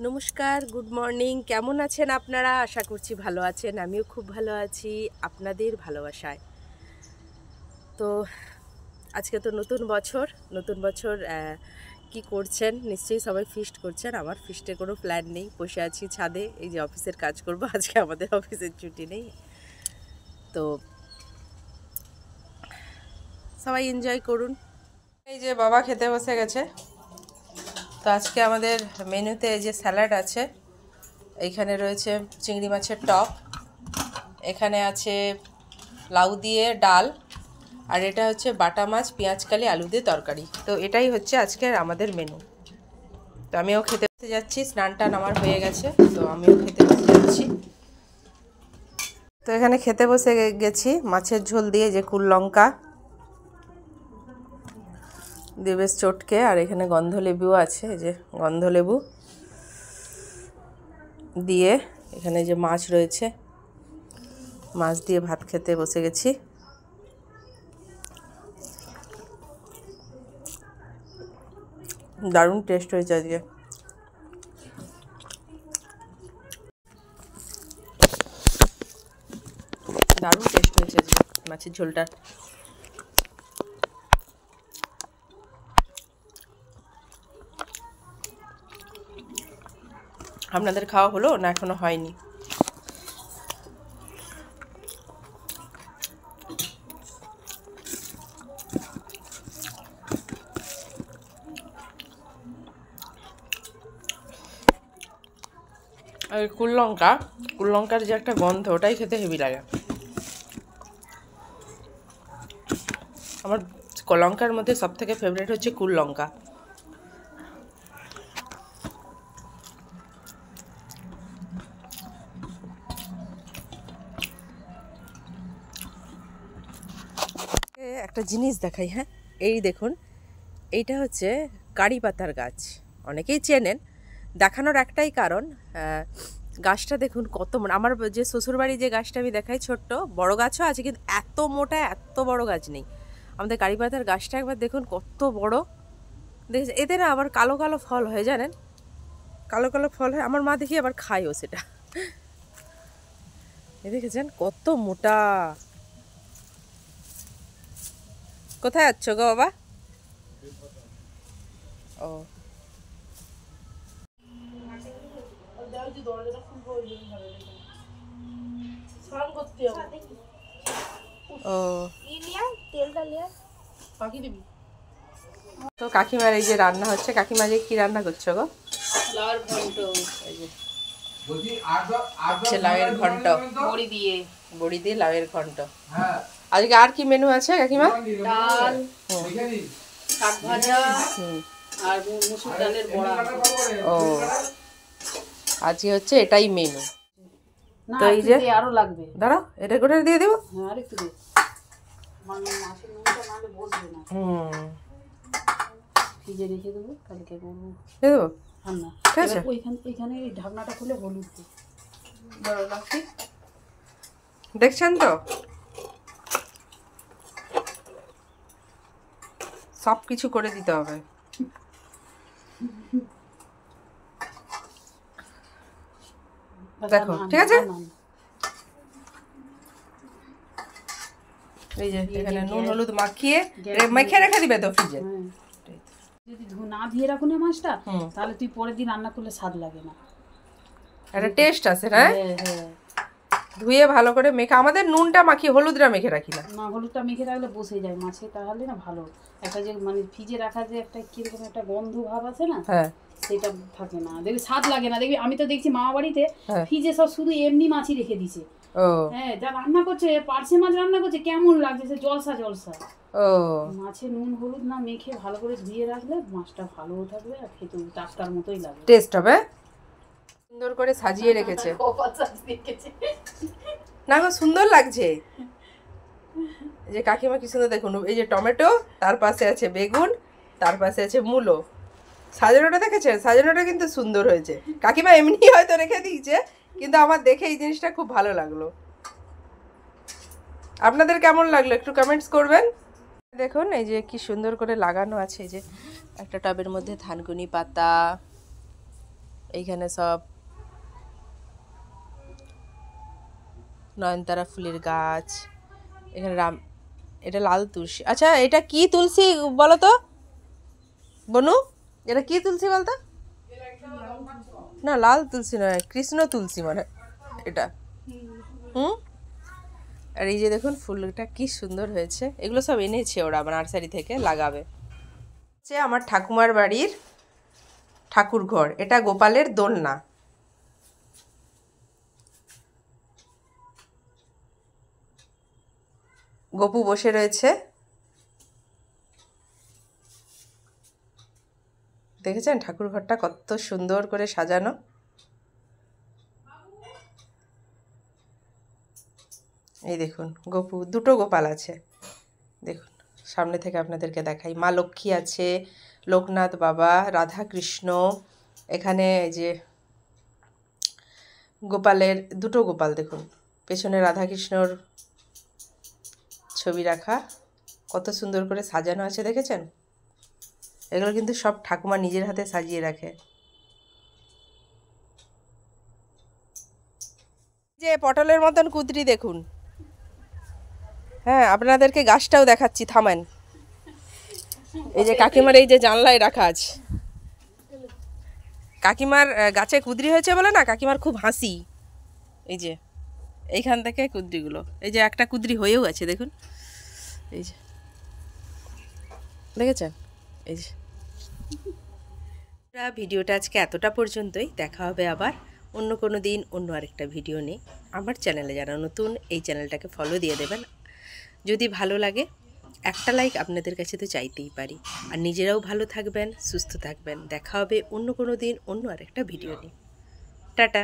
নমস্কার, good morning. কেমন আছেন আপনারা? আশা করছি ভালো আছেন। আমিও খুব ভালো আছি আপনাদের ভালোবাসায়। তো আজকে তো নতুন বছর। নতুন বছর কি করছেন? নিশ্চয়ই সবাই ফিস্ট করছেন। আমার ফিস্টের কোনো প্ল্যান নেই। বসে আছি ছাদে, এই যে অফিসের কাজ করব। আজকে আমাদের অফিসের ছুটি নেই। তো সবাই এনজয় করুন। এই যে বাবা খেতে বসে গেছে। তো আজকে আমাদের মেনুতে এই যে স্যালাড আছে, এইখানে রয়েছে চিংড়ি মাছের টক, এখানে আছে লাউ দিয়ে ডাল, আর এটা হচ্ছে বাটা মাছ পেঁয়াজকালি আলু দিয়ে তরকারি। তো এটাই হচ্ছে আজকের আমাদের মেনু। তো আমিও খেতে বসে যাচ্ছি। স্নান টান আমার হয়ে গেছে, তো আমিও খেতে বসে যাচ্ছি। তো এখানে খেতে বসে গেছি মাছের ঝোল দিয়ে, যে কুল লঙ্কা দিয়ে বেশ চটকে, আর এখানে গন্ধলেবুও আছে, এই যে গন্ধলেবু দিয়ে, এখানে যে মাছ রয়েছে, মাছ দিয়ে ভাত খেতে বসে গেছি। দারুণ টেস্ট হয়েছে আজকে। দারুণ টেস্ট হয়েছে আজকে মাছের ঝোলটা। আপনাদের খাওয়া হলো না এখনো হয়নি? আর কুল লঙ্কার যে একটা গন্ধ, ওটাই খেতে হেভি লাগে আমার। লঙ্কার মধ্যে সব থেকে ফেভারিট হচ্ছে কুল লঙ্কা। একটা জিনিস দেখাই, হ্যাঁ এই দেখুন, এইটা হচ্ছে কারি পাতার গাছ। অনেকেই চেনেন। দেখানোর একটাই কারণ, গাছটা দেখুন কত মোটা। আমার যে শ্বশুরবাড়ি যে গাছটা আমি দেখাই, ছোট্ট বড় গাছও আছে, কিন্তু এত মোটা এত বড় গাছ নেই। আমাদের কারি পাতার গাছটা একবার দেখুন কত বড়। দেখেছে এতে না আবার কালো কালো ফল হয়, জানেন, কালো কালো ফল হয়। আমার মা দেখি আবার খায়ও সেটা। এ দেখেছেন কত মোটা। কোথায় যাচ্ছ গো বাবা? ও ও তো কাকিমার এই যে রান্না হচ্ছে। কাকিমা যে কি রান্না করছো গো? লাউয়ের ঘন্ট। হচ্ছে লাউয়ের ঘন্ট, বড়ি দিয়ে লাউয়ের ঘন্ট। আজকে আর কি মেনু আছে কাকিমা? ডাল, শাক ভাজা আর মুসুর ডালের বড়া। ও আজকে হচ্ছে এটাই মেনু। না তো এই যে আরো লাগবে, দাঁড়াও, এটা করে দিয়ে দেবো। হ্যাঁ আর একটু দে, মানে মাছের নুনটা নালে বসবে না। ফ্রিজে রেখে দেবো, কালকে করবো দিয়ে দেবো। রান্না। ঠিক আছে, ওইখানে এই ঢাকনাটা খুলে হলুদ দিই। দেখছেন তো, সব কিছু করে দিতে হবে। দেখো ঠিক আছে। এই যে এখানে নুন হলুদ মাখিয়ে মেখে রেখে দিবে তো ফ্রিজে। যদি না ধুয়ে রাখুন মাছটা, তাহলে তুই পরের দিন রান্না করলে স্বাদ লাগে না, একটা টেস্ট আছে। হ্যাঁ হ্যাঁ ধুয়ে ভালো করে মেখে, আমাদের নুনটা মাখি, হলুদটা মেখে রাখি না। না, হলুদটা মেখে রাখলে বসে যায় মাছে, তাহলে না ভালো। একটা যে মানে ফ্রিজে রাখা যে একটা কিরকম একটা গন্ধ ভাব আছে না, হ্যাঁ সেটা থাকে না, দেখবি স্বাদ লাগে না। দেখবি আমি তো দেখছি মামা বাড়িতে ফ্রিজে সব শুধু এমনি মাছই রেখে দিছে। ও হ্যাঁ, যা রান্না করছে, পার্শে মাছ রান্না করছে, কেমন লাগছে সে জলসা জলসা। ও মাছে নুন হলুদ না মেখে ভালো করে ধুয়ে রাখলে মাছটা ভালোও থাকবে আর খেতেও টাটকার মতোই লাগবে, টেস্ট হবে। সুন্দর করে সাজিয়ে রেখেছে না গো, সুন্দর লাগছে। এই যে কাকিমা কি সুন্দর, দেখুন এই যে টমেটো, তার পাশে আছে বেগুন, তার পাশে আছে মূলো। সাজানোটা দেখেছেন? সাজানোটা কিন্তু সুন্দর হয়েছে। কাকিমা এমনি হয়তো রেখে দিয়েছে, কিন্তু আমার দেখে এই জিনিসটা খুব ভালো লাগলো। আপনাদের কেমন লাগলো একটু কমেন্টস করবেন। দেখুন এই যে কি সুন্দর করে লাগানো আছে। এই যে একটা টবের মধ্যে থানকুনি পাতা, এইখানে সব নয়নতারা ফুলের গাছ। এখানে এটা লাল তুলসী। আচ্ছা এটা কি তুলসী বলো তো বনু, এটা কি তুলসী বলতো? না লাল তুলসী নয়, কৃষ্ণ তুলসী মানে এটা। আর এই যে দেখুন ফুলটা কি সুন্দর হয়েছে। এগুলো সব এনেছে ওরা নার্সারি থেকে, লাগাবে। হচ্ছে আমার ঠাকুমার বাড়ির ঠাকুর ঘর, এটা গোপালের দোলনা। গপু বসে রয়েছে, দেখেছেন ঠাকুর ঘরটা কত সুন্দর করে সাজানো। এই দেখুন গপু, দুটো গোপাল আছে দেখুন, সামনে থেকে আপনাদেরকে দেখাই। মা লক্ষ্মী আছে, লোকনাথ বাবা, রাধা কৃষ্ণ। এখানে এই যে গোপালের দুটো গোপাল দেখুন, পেছনে রাধা কৃষ্ণর ছবি রাখা, কত সুন্দর করে সাজানো আছে দেখেছেন। এগুলো কিন্তু সব ঠাকুমা নিজের হাতে সাজিয়ে রাখে। যে পটলের মতন কুদরি দেখুন। হ্যাঁ আপনাদেরকে গাছটাও দেখাচ্ছি, থামেন। এই যে কাকিমার এই যে জানলায় রাখা আছে, কাকিমার গাছে কুদরি হয়েছে বলে না, কাকিমার খুব হাসি। এই যে এইখান থেকে কুদরিগুলো, এই যে একটা কুদরি হয়েও আছে দেখুন, এই যে দেখেছেন। এই যে ভিডিওটা আজকে এতটা পর্যন্তই, দেখা হবে আবার অন্য কোনো দিন অন্য আরেকটা ভিডিও নিয়ে। আমার চ্যানেলে যারা নতুন, এই চ্যানেলটাকে ফলো দিয়ে দেবেন। যদি ভালো লাগে একটা লাইক আপনাদের কাছে তো চাইতেই পারি। আর নিজেরাও ভালো থাকবেন, সুস্থ থাকবেন। দেখা হবে অন্য কোনো দিন অন্য আরেকটা ভিডিও নিয়ে। টাটা।